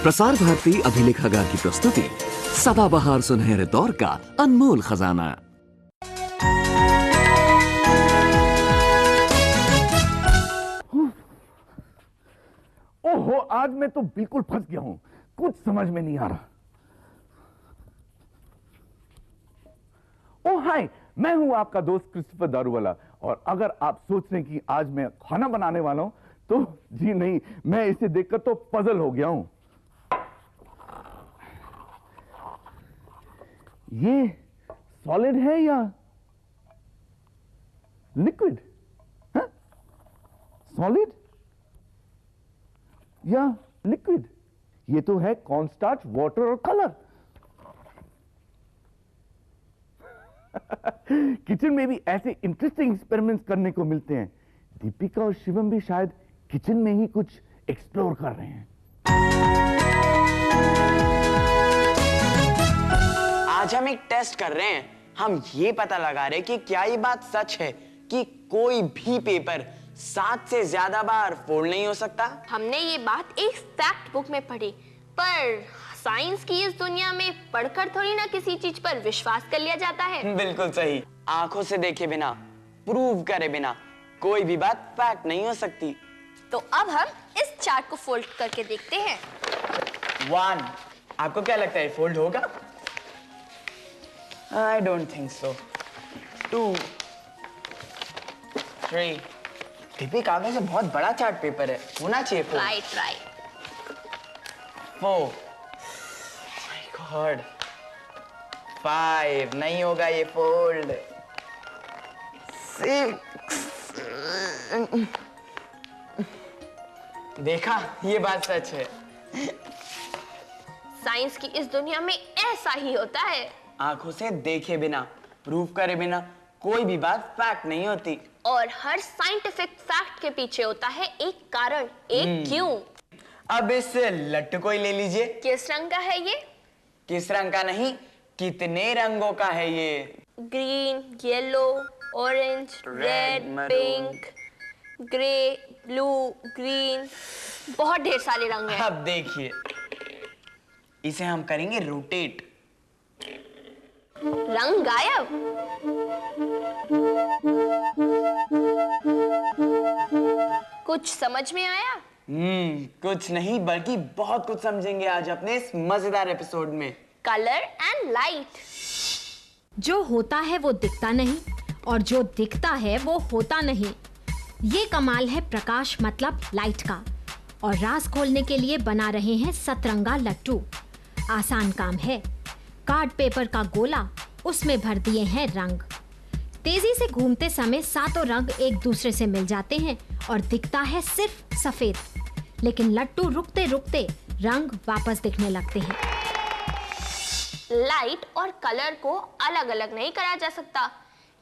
प्रसार भारती अभिलेखागार की प्रस्तुति सदाबहार सुनहरे दौर का अनमोल खजाना। ओहो, आज मैं तो बिल्कुल फंस गया हूं, कुछ समझ में नहीं आ रहा। ओ हाय, मैं हूं आपका दोस्त क्रिस्टोफर दारूवाला। और अगर आप सोच रहे हैं कि आज मैं खाना बनाने वाला हूं, तो जी नहीं, मैं इसे देखकर तो पजल हो गया हूं। ये सॉलिड है या लिक्विड? सॉलिड या लिक्विड? ये तो है कॉर्नस्टार्च, वाटर और कलर। किचन में भी ऐसे इंटरेस्टिंग एक्सपेरिमेंट्स करने को मिलते हैं। दीपिका और शिवम भी शायद किचन में ही कुछ एक्सप्लोर कर रहे हैं। आज हम एक टेस्ट कर रहे हैं। हम ये पता लगा रहे कि क्या ये बात सच है कि कोई भी पेपर 7 से ज्यादा बार फोल्ड नहीं हो सकता। हमने ये बात एक फैक्ट बुक में पढ़ी, पर साइंस की इस दुनिया में पढ़कर थोड़ी ना किसी चीज पर विश्वास कर लिया जाता है। बिल्कुल सही। आंखों से देखे बिना, प्रूव करे बिना कोई भी बात फैक्ट नहीं हो सकती। तो अब हम इस चार्ट को फोल्ड करके देखते हैं। 1, आपको क्या लगता है फोल्ड होगा? I don't think so. 2, 3. Deepika, कागज से बहुत बड़ा चार्ट पेपर है, होना चाहिए फोल्ड। राइट। 4, my God. 5, नहीं होगा ये फोल्ड। 6, देखा, ये बात सच है। साइंस की इस दुनिया में ऐसा ही होता है। आंखों से देखे बिना, प्रूव करे बिना कोई भी बात फैक्ट नहीं होती। और हर साइंटिफिक फैक्ट के पीछे होता है एक कारण, एक क्यों। अब इस लट्टू को ही ले लीजिए। किस रंग का है ये? किस रंग का नहीं, कितने रंगों का है ये? Green, yellow, orange, red, pink, grey, blue, green, बहुत ढेर सारे रंग हैं। अब देखिए, इसे हम करेंगे रोटेट। रंग गायब। कुछ समझ में आया? कुछ नहीं, बल्कि बहुत कुछ समझेंगे आज अपने इस मजेदार एपिसोड में। Colour and light. जो होता है वो दिखता नहीं, और जो दिखता है वो होता नहीं। ये कमाल है प्रकाश मतलब लाइट का। और राज खोलने के लिए बना रहे हैं सतरंगा लट्टू। आसान काम है। कार्ड पेपर का गोला, उसमें भर दिए हैं रंग। तेजी से घूमते समय सातों रंग एक दूसरे से मिल जाते हैं और दिखता है सिर्फ सफेद। लेकिन लट्टू रुकते रुकते रंग वापस दिखने लगते हैं। लाइट और कलर को अलग अलग नहीं करा जा सकता,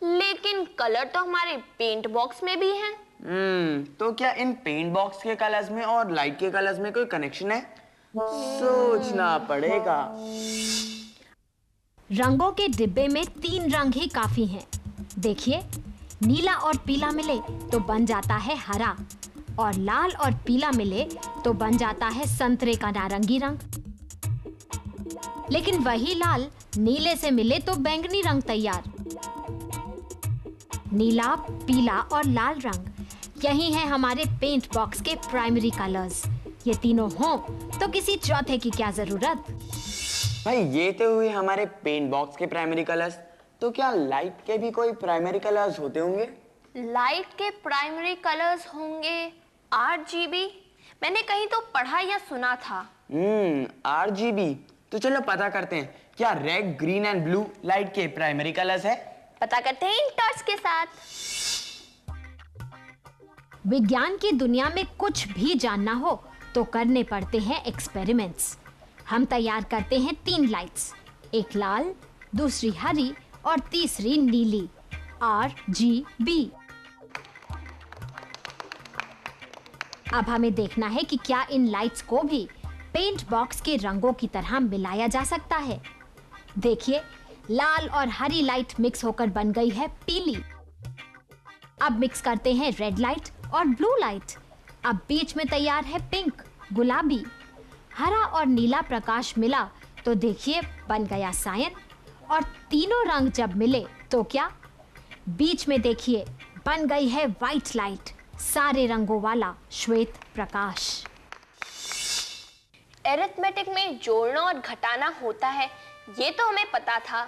लेकिन कलर तो हमारे पेंट बॉक्स में भी हैं। तो क्या इन पेंट बॉक्स के कलर्स में और लाइट के कलर्स में कोई कनेक्शन है? सोचना पड़ेगा। रंगों के डिब्बे में 3 रंग ही काफी हैं। देखिए, नीला और पीला मिले तो बन जाता है हरा, और लाल और पीला मिले तो बन जाता है संतरे का नारंगी रंग। लेकिन वही लाल नीले से मिले तो बैंगनी रंग तैयार। नीला, पीला और लाल रंग, यही है हमारे पेंट बॉक्स के प्राइमरी कलर्स। ये तीनों हों तो किसी चौथे की क्या जरूरत। भाई, ये तो हुए हमारे पेंट बॉक्स के प्राइमरी कलर्स। तो क्या लाइट के भी कोई प्राइमरी कलर्स होते होंगे? लाइट के प्राइमरी कलर्स होंगे RGB। मैंने कहीं तो पढ़ा या सुना था। RGB। तो चलो पता करते हैं, क्या red, green and blue light के प्राइमरी कलर्स है? पता करते हैं इन टॉर्च के साथ। विज्ञान की दुनिया में कुछ भी जानना हो तो करने पड़ते हैं एक्सपेरिमेंट्स। हम तैयार करते हैं 3 लाइट्स, एक लाल, दूसरी हरी और तीसरी नीली, RGB। अब हमें देखना है कि क्या इन लाइट्स को भी पेंट बॉक्स के रंगों की तरह मिलाया जा सकता है। देखिए, लाल और हरी लाइट मिक्स होकर बन गई है पीली। अब मिक्स करते हैं रेड लाइट और ब्लू लाइट। अब बीच में तैयार है पिंक, गुलाबी। हरा और नीला प्रकाश मिला तो देखिए बन गया सायन, और तीनों रंग जब मिले तो क्या, बीच में देखिए बन गई है व्हाइट लाइट, सारे रंगों वाला श्वेत प्रकाश। एरिथमेटिक में जोड़ना और घटाना होता है, ये तो हमें पता था।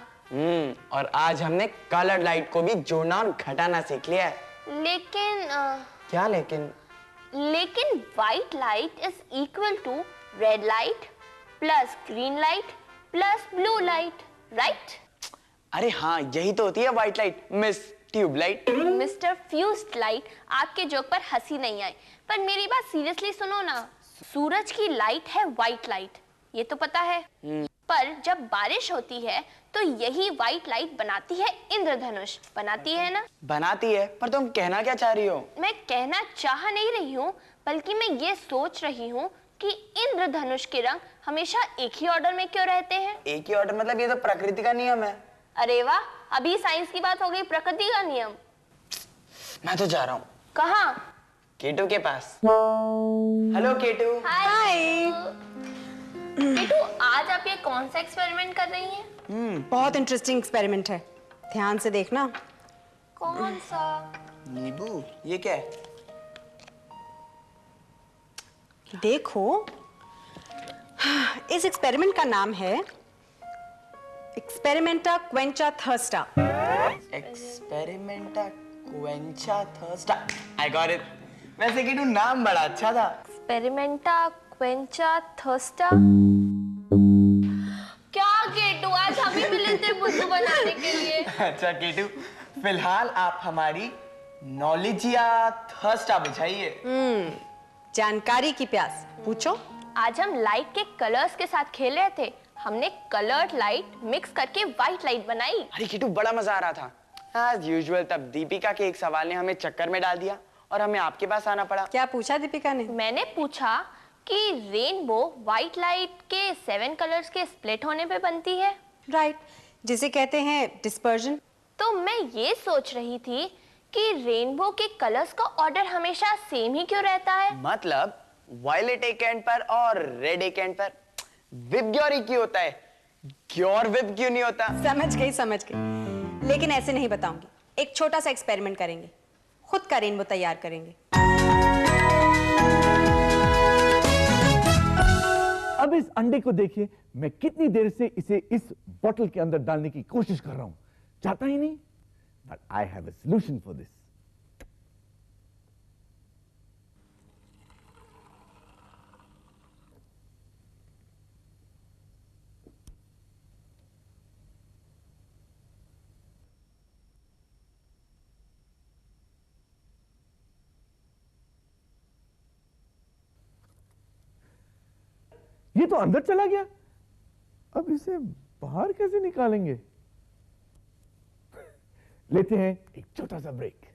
और आज हमने कलर लाइट को भी जोड़ना और घटाना सीख लिया है। लेकिन क्या लेकिन? लेकिन white light is equal to red light plus green light plus blue light, right? अरे हाँ, यही तो होती है white light, miss tubelight. Mister fused light, आपके जोक पर हंसी नहीं आई, पर मेरी बात सीरियसली सुनो ना। सूरज की लाइट है व्हाइट लाइट, ये तो पता है। पर जब बारिश होती है तो यही व्हाइट लाइट बनाती है इंद्रधनुष, बनाती है ना? बनाती है, पर तुम कहना क्या चाह रही हो? मैं कहना चाह नहीं रही हूँ, बल्कि मैं ये सोच रही हूँ कि इंद्रधनुष के रंग हमेशा एक ही ऑर्डर में क्यों रहते हैं? एक ही ऑर्डर मतलब ये तो प्रकृति का नियम है। अरे वाह, अभी साइंस की बात हो गई प्रकृति का नियम। मैं तो जा रहा हूँ। कहाँ? केटू के पास। हेलो केटू। हाय केटू, आज आप ये कौन सा एक्सपेरिमेंट कर रही हैं? बहुत इंटरेस्टिंग एक्सपेरिमेंट है, ध्यान से देखना। कौन सा? नींबू, ये क्या है? देखो, इस एक्सपेरिमेंट का नाम है एक्सपेरिमेंटा क्वेंचा थर्स्टा। एक्सपेरिमेंटा क्वेंचा थर्स्टा। I got it. वैसे केटू नाम बड़ा अच्छा था। एक्सपेरिमेंटा क्वेंचा थर्स्टा। क्या केटू, आज हम ही मिले थे बुद्धू बनाने के लिए। अच्छा केटू, फिलहाल आप हमारी नॉलेज या थर्स्टा बुझाइए। जानकारी की प्यास, पूछो। आज हम लाइट के कलर्स के साथ खेल रहे थे, हमने कलर्ड लाइट मिक्स करके व्हाइट लाइट बनाई। अरे केटू, बड़ा मजा आ रहा था। एज यूजुअल तब दीपिका के एक सवाल ने हमें चक्कर में डाल दिया और हमें आपके पास आना पड़ा। क्या पूछा दीपिका ने? मैंने पूछा कि रेनबो व्हाइट लाइट के 7 कलर्स के स्प्लिट होने पे बनती है, राइट, जिसे कहते हैं डिस्पर्जन। तो मैं ये सोच रही थी कि रेनबो के कलर्स का ऑर्डर हमेशा सेम ही क्यों रहता है? मतलब वायलेट एक एंड पर और रेड एक एंड पर विब ग्योरी क्यों होता है, ग्योर विब क्यों नहीं होता? समझ गई, लेकिन ऐसे नहीं बताऊंगी। एक छोटा सा एक्सपेरिमेंट करेंगे, खुद का रेनबो तैयार करेंगे। अब इस अंडे को देखिए, मैं कितनी देर से इसे इस बोतल के अंदर डालने की कोशिश कर रहा हूं, चाहता ही नहीं। But I have a solution for this. ये तो अंदर चला गया, अब इसे बाहर कैसे निकालेंगे? लेते हैं एक छोटा सा ब्रेक।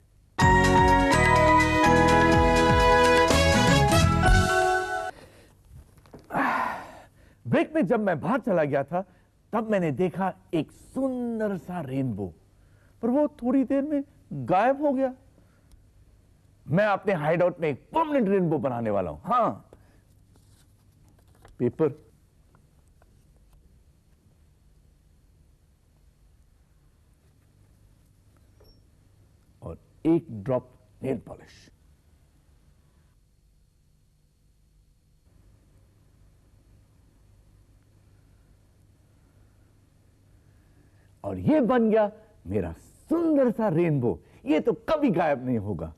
ब्रेक में जब मैं बाहर चला गया था, तब मैंने देखा एक सुंदर सा रेनबो, पर वो थोड़ी देर में गायब हो गया। मैं अपने हाइडआउट में एक परमानेंट रेनबो बनाने वाला हूं। हाँ, पेपर, और एक ड्रॉप नेल पॉलिश। और ये बन गया मेरा सुंदर सा रेनबो। ये तो कभी गायब नहीं होगा।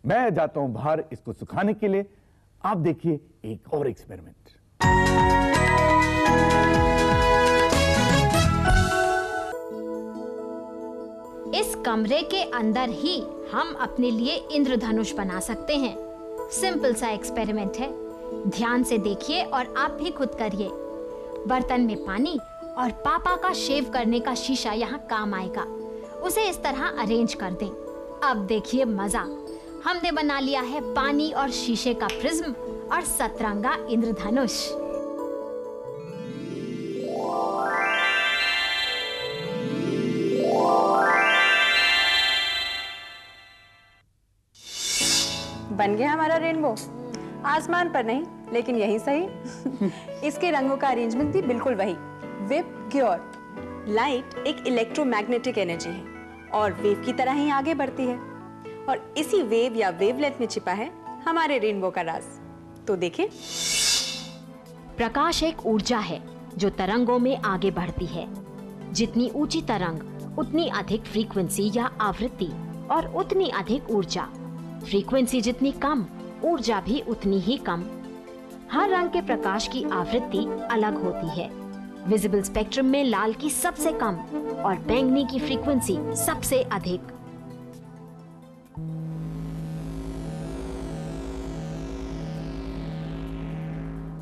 मैं जाता हूं बाहर इसको सुखाने के लिए। आप देखिए एक और एक्सपेरिमेंट। इस कमरे के अंदर ही हम अपने लिए इंद्रधनुष बना सकते हैं। सिंपल सा एक्सपेरिमेंट है, ध्यान से देखिए और आप भी खुद करिए। बर्तन में पानी और पापा का शेव करने का शीशा यहाँ काम आएगा। उसे इस तरह अरेंज कर दें। अब देखिए मजा, हमने बना लिया है पानी और शीशे का प्रिज्म और सतरंगा इंद्रधनुष। बन गया हमारा रेनबो। आसमान पर नहीं, लेकिन यही सही। इसके रंगों का अरेंजमेंट भी बिल्कुल वही, विप ग्योर। लाइट एक इलेक्ट्रोमैग्नेटिक एनर्जी है और वेव की तरह ही आगे बढ़ती है, और इसी वेव या वेवलेंथ में छिपा है हमारे रेनबो का राज। तो देखें। प्रकाश एक ऊर्जा है जो तरंगों में आगे बढ़ती है। जितनी ऊंची तरंग उतनी अधिक फ्रीक्वेंसी या आवृत्ति और उतनी अधिक ऊर्जा। फ्रीक्वेंसी जितनी कम, ऊर्जा भी उतनी ही कम। हर रंग के प्रकाश की आवृत्ति अलग होती है। विजिबल स्पेक्ट्रम में लाल की सबसे कम और बैंगनी की फ्रीक्वेंसी सबसे अधिक।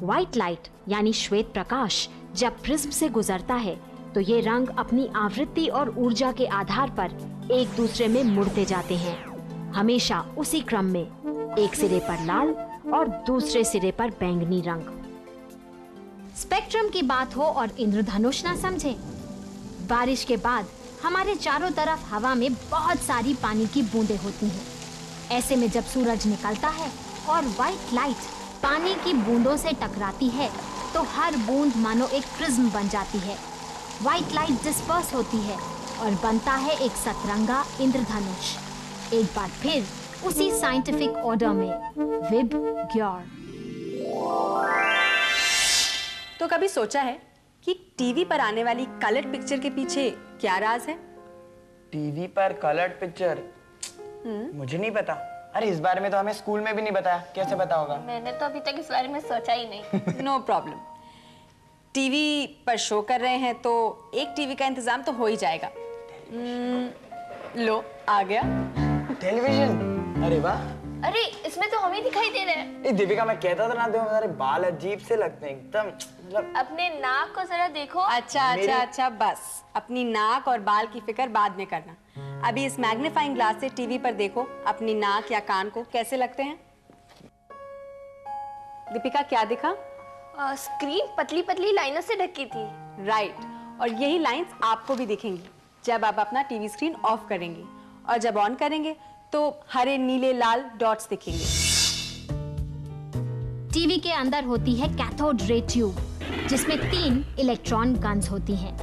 व्हाइट लाइट यानी श्वेत प्रकाश जब प्रिज्म से गुजरता है तो ये रंग अपनी आवृत्ति और ऊर्जा के आधार पर एक दूसरे में मुड़ते जाते हैं, हमेशा उसी क्रम में। एक सिरे पर लाल और दूसरे सिरे पर बैंगनी रंग। स्पेक्ट्रम की बात हो और इंद्रधनुष ना समझे। बारिश के बाद हमारे चारों तरफ हवा में बहुत सारी पानी की बूंदें होती हैं। ऐसे में जब सूरज निकलता है और व्हाइट लाइट पानी की बूंदों से टकराती है तो हर बूंद मानो एक प्रिज्म बन जाती है। व्हाइट लाइट डिस्पर्स होती है और बनता है एक सतरंगा इंद्रधनुष। एक बार फिर उसी साइंटिफिक ऑर्डर में, विब ग्योर। तो कभी सोचा है कि टीवी पर आने वाली कलर्ड पिक्चर के पीछे क्या राज है? टीवी पर कलर्ड पिक्चर? मुझे नहीं पता। अरे इस बारे में तो हमें स्कूल में भी नहीं बताया, कैसे पता होगा? मैंने तो अभी तक इस बारे में सोचा ही नहीं। No problem. टीवी पर शो कर रहे हैं तो एक टीवी का इंतजाम तो हो ही जाएगा। लो आ गया टेलीविजन। अरे वाह। अरे इसमें तो हम ही दिखाई दे रहे हैं। ए दीपिका, मैं कहता था ना, देखो मेरे बाल अजीब से लगते हैं एकदम, मतलब। अपने नाक को जरा देखो। अच्छा, बस अपनी नाक और बाल की फिक्र बाद में करना। अभी इस मैग्नीफाइंग ग्लास से टीवी पर देखो अपनी नाक या कान को कैसे लगते हैं। दीपिका क्या दिखा? स्क्रीन पतली पतली लाइनों से ढकी थी। राइट, और यही लाइंस आपको भी दिखेंगी जब आप अपना टीवी स्क्रीन ऑफ करेंगे, और जब ऑन करेंगे तो हरे नीले लाल डॉट्स दिखेंगे। टीवी के अंदर होती है कैथोड रे ट्यूब, जिसमें 3 इलेक्ट्रॉन गन्स होती हैं।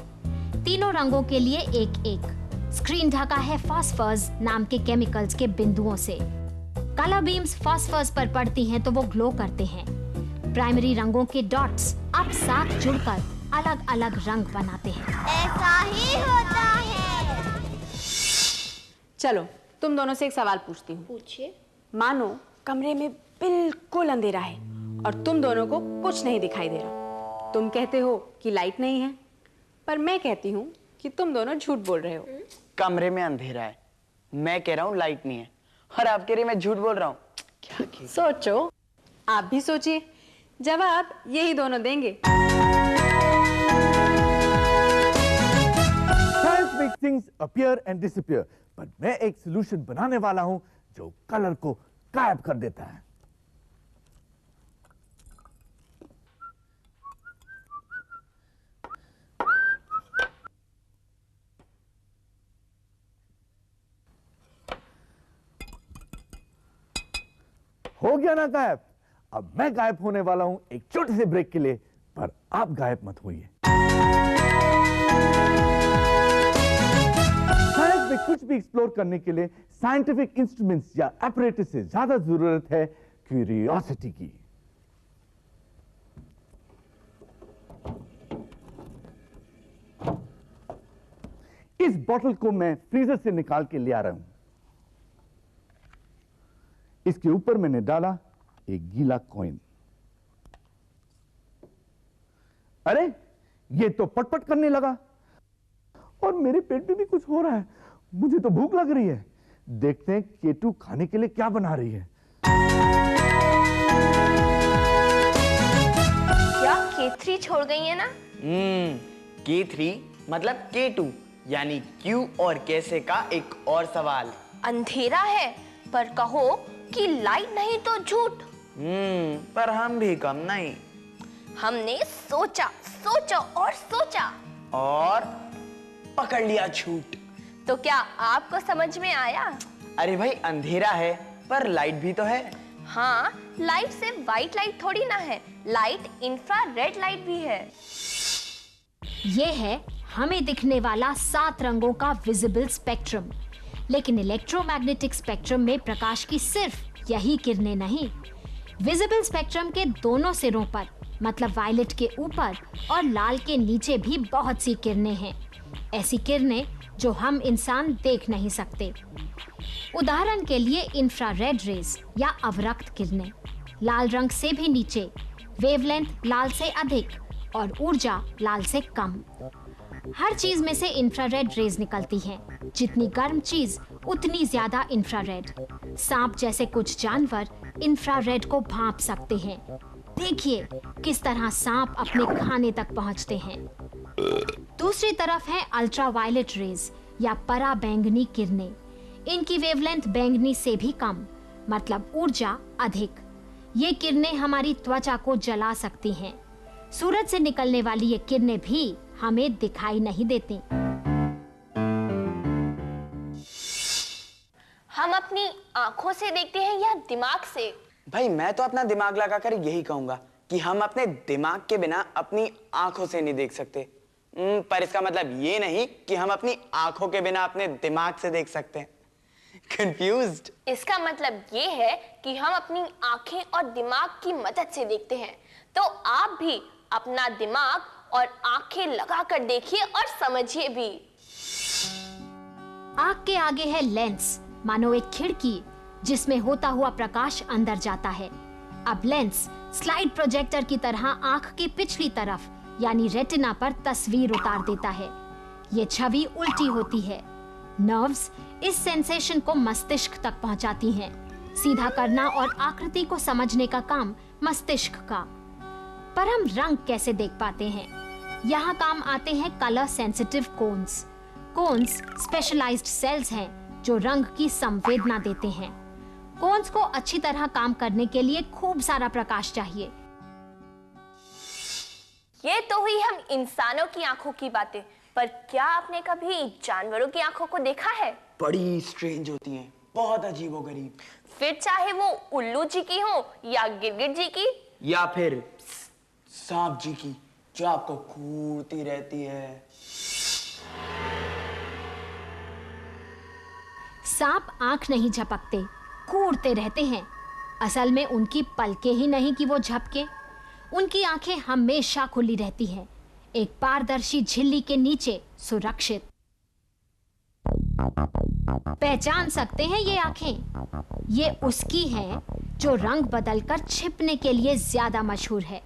तीनों रंगों के लिए एक एक। स्क्रीन ढका है फास्फर्स नाम के केमिकल्स के बिंदुओं से। कलर बीम्स फास्फर्स पर पड़ती हैं तो वो ग्लो करते हैं। प्राइमरी रंगों के डॉट्स अब साथ जुड़कर अलग अलग रंग बनाते हैं। ऐसा ही होता है। चलो तुम दोनों से एक सवाल पूछती हूँ। पूछिए। मानो कमरे में बिल्कुल अंधेरा है और तुम दोनों को कुछ नहीं दिखाई दे रहा। तुम कहते हो कि लाइट नहीं है, पर मैं कहती हूँ कि तुम दोनों झूठ बोल रहे हो। कमरे में अंधेरा है, मैं कह रहा हूँ लाइट नहीं है, और आप कह रही मैं झूठ बोल रहा हूँ। क्या सोचो, आप भी सोचिए, जवाब यही दोनों देंगे। Science makes things appear and disappear, पर मैं एक सॉल्यूशन बनाने वाला हूं जो कलर को गायब कर देता है। हो गया ना गायब? अब मैं गायब होने वाला हूं एक छोटे से ब्रेक के लिए, पर आप गायब मत होइए। साइंस में कुछ भी एक्सप्लोर करने के लिए साइंटिफिक इंस्ट्रूमेंट्स या एपरेटस से ज्यादा जरूरत है क्यूरियोसिटी की। इस बोतल को मैं फ्रीजर से निकाल के ले आ रहा हूं। इसके ऊपर मैंने डाला एक गीला कॉइन। अरे ये तो पटपट करने लगा, और मेरे पेट में भी कुछ हो रहा है। मुझे तो भूख लग रही है। देखते हैं केटू खाने के लिए क्या बना रही है। क्या K3 छोड़ गई है ना? K3 मतलब K2, यानी क्यों और कैसे का एक और सवाल। अंधेरा है पर कहो कि लाइट नहीं तो झूठ। पर हम भी कम नहीं। हमने सोचा सोचा और सोचा और पकड़ लिया झूठ। तो क्या आपको समझ में आया? अरे भाई, अंधेरा है पर लाइट भी तो है। हाँ, लाइट सिर्फ व्हाइट लाइट थोड़ी ना है, लाइट इंफ्रारेड लाइट भी है। ये है हमें दिखने वाला 7 रंगों का विजिबल स्पेक्ट्रम। लेकिन इलेक्ट्रोमैग्नेटिक स्पेक्ट्रम में प्रकाश की सिर्फ यही किरणें नहीं, विजिबल स्पेक्ट्रम के दोनों सिरों पर मतलब वायलेट के ऊपर और लाल के नीचे भी बहुत सी किरणें हैं। ऐसी किरणें जो हम इंसान देख नहीं सकते। उदाहरण के लिए इंफ्रारेड रेज या अवरक्त किरणें, लाल रंग से भी नीचे, वेवलेंथ लाल से अधिक और ऊर्जा लाल से कम। हर चीज में से इंफ्रारेड रेज निकलती हैं। जितनी गर्म चीज उतनी ज्यादा इंफ्रारेड। सांप जैसे कुछ जानवर इंफ्रारेड को भांप सकते हैं। देखिए किस तरह सांप अपने खाने तक पहुंचते हैं। दूसरी तरफ है अल्ट्रावायलेट रेज या पराबैंगनी किरणें। इनकी वेवलेंथ बैंगनी से भी कम, मतलब ऊर्जा अधिक। ये किरणें हमारी त्वचा को जला सकती हैं। सूरज से निकलने वाली ये किरणें भी हमें दिखाई नहीं देती। हम अपनी आंखों से देखते हैं या दिमाग से? भाई मैं तो अपना दिमाग लगाकर यही कहूंगा कि हम अपने दिमाग के बिना अपनी आंखों से नहीं देख सकते। पर इसका मतलब ये नहीं कि हम अपनी आंखों के बिना अपने दिमाग से देख सकते हैं। कंफ्यूज्ड? इसका मतलब ये है कि हम अपनी आंखें और दिमाग की मदद से देखते हैं। तो आप भी अपना दिमाग और आंखें लगाकर देखिए और समझिए भी। आंख के आगे है लेंस, मानो एक खिड़की जिसमें होता हुआ प्रकाश अंदर जाता है। अब लेंस स्लाइड प्रोजेक्टर की तरह आंख की पिछली तरफ यानी रेटिना पर तस्वीर उतार देता है। ये छवि उल्टी होती है। नर्व्स इस सेंसेशन को मस्तिष्क तक पहुंचाती हैं। सीधा करना और आकृति को समझने का काम मस्तिष्क का। पर हम रंग कैसे देख पाते हैं? यहाँ काम आते हैं colour sensitive cones. Cones specialised cells हैं जो रंग की संवेदना देते हैं। कोन्स को अच्छी तरह काम करने के लिए खूब सारा प्रकाश चाहिए। ये तो हुई हम इंसानों की आंखों की बातें, पर क्या आपने कभी जानवरों की आंखों को देखा है? बड़ी स्ट्रेंज होती हैं, बहुत अजीबोगरीब। फिर चाहे वो उल्लू जी की हो या गिरगिट जी की या फिर सांप जी की, जो आपको घूरती रहती है। सांप आंख नहीं झपकते, घूरते रहते हैं। असल में उनकी पलकें ही नहीं कि वो झपके, उनकी आंखें हमेशा खुली रहती हैं, एक पारदर्शी झिल्ली के नीचे सुरक्षित। पहचान सकते हैं ये आंखें? ये उसकी हैं जो रंग बदलकर छिपने के लिए ज्यादा मशहूर है।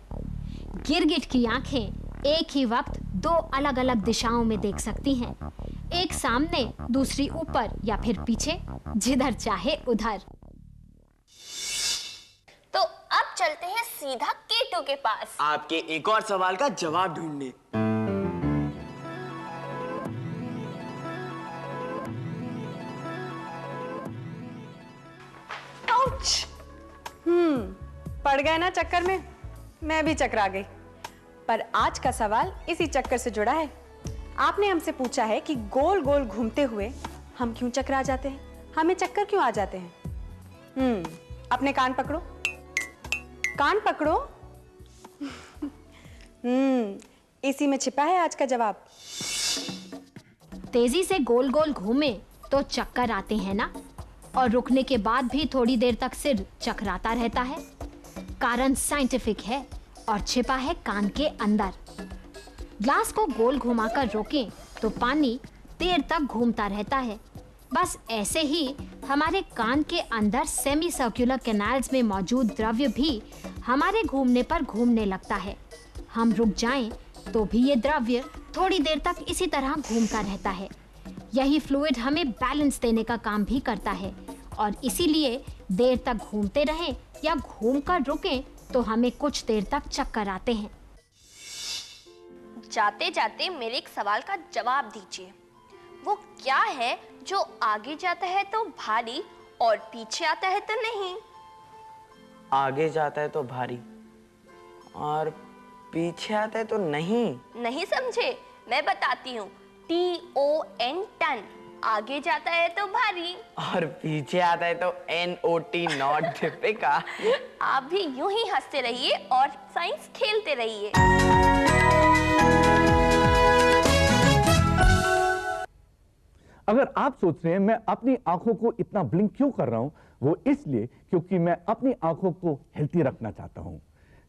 गिरगिट की आंखें एक ही वक्त 2 अलग-अलग दिशाओं में देख सकती हैं, एक सामने, दूसरी ऊपर या फिर पीछे, जिधर चाहे उधर। तो अब चलते हैं सीधा केटू के पास, आपके एक और सवाल का जवाब ढूंढने। पड़ गए ना चक्कर में? मैं भी चकरा गई। पर आज का सवाल इसी चक्कर से जुड़ा है। आपने हमसे पूछा है कि गोल गोल घूमते हुए हम क्यों चकरा जाते हैं, हमें चक्कर क्यों आ जाते हैं। अपने कान पकड़ो, कान पकड़ो। इसी में छिपा है आज का जवाब। तेजी से गोल गोल घूमे तो चक्कर आते हैं ना, और रुकने के बाद भी थोड़ी देर तक सिर चकराता रहता है। कारण साइंटिफिक है और छिपा है कान के अंदर। ग्लास को गोल घुमाकर रोकें तो पानी देर तक घूमता रहता है। बस ऐसे ही हमारे कान के अंदर सेमी सर्कुलर कैनाल्स में मौजूद द्रव्य भी हमारे घूमने पर घूमने लगता है। हम रुक जाएं तो भी ये द्रव्य थोड़ी देर तक इसी तरह घूमता रहता है। यही फ्लूइड हमें बैलेंस देने का काम भी करता है, और इसीलिए देर तक घूमते रहें या घूमकर रुकें तो हमें कुछ देर तक चक्कर आते हैं। जाते जाते मेरे एक सवाल का जवाब दीजिए। वो क्या है जो आगे जाता है तो भारी और पीछे आता है तो नहीं? आगे जाता है तो भारी और पीछे आता है तो नहीं। नहीं समझे? मैं बताती हूँ। TON ton. आगे जाता है तो भारी और पीछे आता है तो NOT नॉट दीपिका। आप भी यूं ही हंसते रहिए और साइंस खेलते रहिए। अगर आप सोच रहे हैं मैं अपनी आंखों को इतना ब्लिंक क्यों कर रहा हूं, वो इसलिए क्योंकि मैं अपनी आंखों को हेल्थी रखना चाहता हूं।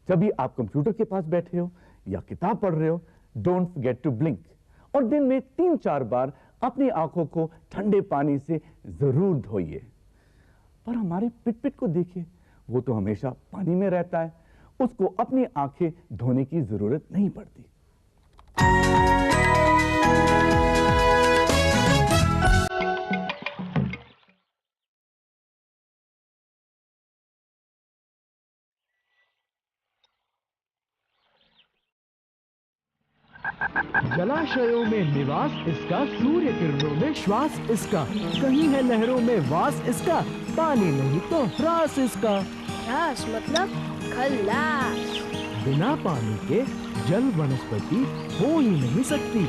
जब भी आप कंप्यूटर के पास बैठे हो या किताब पढ़ रहे हो, डोंट फॉरगेट टू ब्लिंक। और दिन में 3-4 बार अपनी आंखों को ठंडे पानी से जरूर धोइए। पर हमारे पिट को देखिए, वो तो हमेशा पानी में रहता है, उसको अपनी आंखें धोने की जरूरत नहीं पड़ती। जलाशयों में निवास इसका, सूर्य किरणों में श्वास इसका, कहीं है लहरों में वास इसका, पानी नहीं तो ह्रास इसका। ह्रास मतलब खल्लास। बिना पानी के जल वनस्पति हो ही नहीं सकती।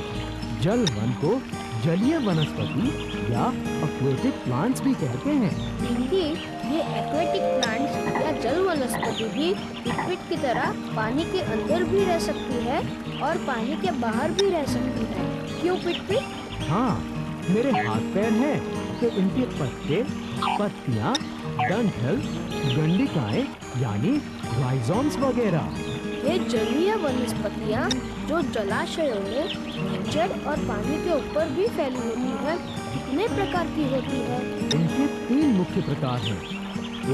जल वन को जलीय वनस्पति या एक्वेटिक प्लांट्स भी कहते हैं। इंडीड, ये एक्वेटिक प्लांट्स या जल वनस्पति भी लिक्विड की तरह पानी के अंदर भी रह सकती है और पानी के बाहर भी रह सकती है। क्यों पिट? हाँ, मेरे हाथ पैर हैं तो इनके पत्ते, पत्तियाँ, डंठल, गंडिकाएं यानी राइजोम्स वगैरह। ये जलीय वनस्पतियाँ जो जलाशयों में जड़ और पानी के ऊपर भी फैली होती है, कितने प्रकार की होती है? इनके 3 मुख्य प्रकार हैं।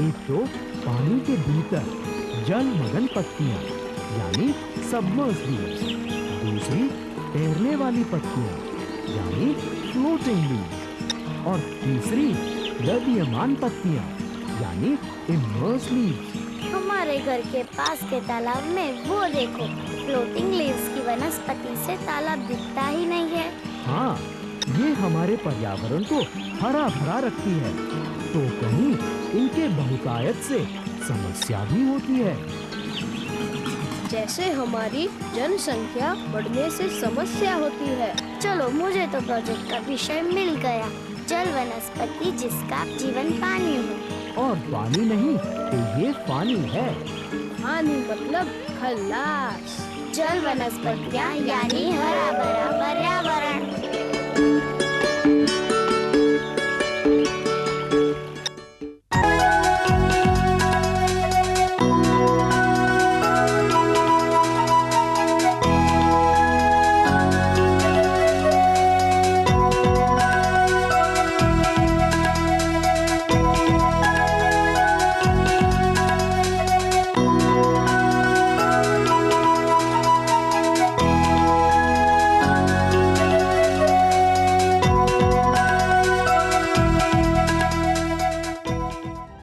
एक तो पानी के भीतर जलमग्न पत्तियाँ यानी सबमर्ज्ड लीव्स, दूसरी तैरने वाली पत्तियाँ यानी फ्लोटिंग लीव्स, और तीसरी गतिमान पत्तियाँ यानी इमर्स्ड लीव्स। हमारे घर के पास के तालाब में वो देखो, फ्लोटिंग लीव्स की वनस्पति से तालाब दिखता ही नहीं है। हाँ, ये हमारे पर्यावरण को हरा भरा रखती है, तो कहीं इनके बहुतायत से समस्या भी होती है। जैसे हमारी जनसंख्या बढ़ने से समस्या होती है। चलो, मुझे तो प्रोजेक्ट का विषय मिल गया, जल वनस्पति जिसका जीवन पानी है। और पानी नहीं तो ये पानी है। पानी मतलब खल्लास। जल वनस्पतियाँ यानी हरा भरा पर्यावरण।